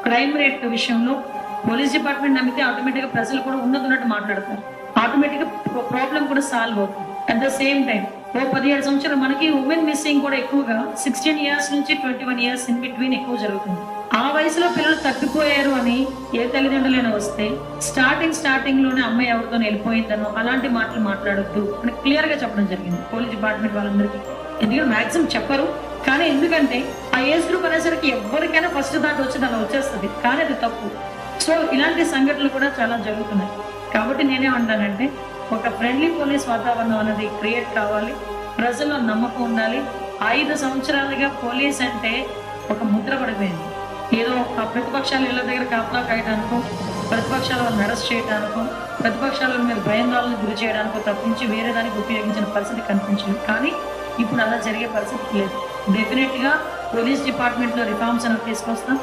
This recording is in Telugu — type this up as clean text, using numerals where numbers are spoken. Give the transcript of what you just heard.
క్రైమ్ రేట్ విషయంలో పోలీస్ డిపార్ట్మెంట్ నమ్మితే ఆటోమేటిక్గా ప్రజలు కూడా ఉన్నట్టు మాట్లాడతారు. ఆటోమేటిక్గా ప్రాబ్లం కూడా సాల్వ్ అవుతుంది. అట్ ద సేమ్ టైం 17 సంవత్సరాలు మనకి ఉమెన్ మిస్సింగ్ కూడా ఎక్కువగా 16 ఇయర్స్ నుంచి 21 ఇయర్స్ ఇన్ బిట్వీన్ ఎక్కువ జరుగుతుంది. ఆ వయసులో పిల్లలు తప్పిపోయారు అని ఏ తల్లిదండ్రులైనా వస్తే స్టార్టింగ్ లోనే అమ్మాయి ఎవరితో వెళ్ళిపోయిందనో అలాంటి మాటలు మాట్లాడొద్దు అని క్లియర్ గా చెప్పడం జరిగింది పోలీస్ డిపార్ట్మెంట్ వాళ్ళందరికీ. ఎందుకంటే మాక్సిమం చెప్పరు, కానీ ఎందుకంటే ఆ ఏజ్ గ్రూప్ అనేసరికి ఎవరికైనా ఫస్ట్ దాటి వచ్చి అలా వచ్చేస్తుంది, కానీ అది తప్పు. సో ఇలాంటి సంఘటనలు కూడా చాలా జరుగుతున్నాయి. కాబట్టి నేనేమంటానంటే ఒక ఫ్రెండ్లీ పోలీస్ వాతావరణం అనేది క్రియేట్ కావాలి, ప్రజల్లో నమ్మకం ఉండాలి. 5 సంవత్సరాలుగా పోలీస్ అంటే ఒక ముద్ర పడిపోయింది. ఏదో ఆ ప్రతిపక్షాలు ఇళ్ళ దగ్గర కాపలా కాయడానికో, ప్రతిపక్షాల వాళ్ళని అరెస్ట్ చేయడానికో, ప్రతిపక్షాల మీద భయాందోళనకు గురి చేయడానికో తప్పించి వేరే దానికి ఉపయోగించిన పరిస్థితి కనిపించలేదు. కానీ ఇప్పుడు అలా జరిగే పరిస్థితి లేదు. డెఫినెట్ గా పోలీస్ డిపార్ట్మెంట్ లో రిఫార్మ్స్ అనేది తీసుకొస్తాం.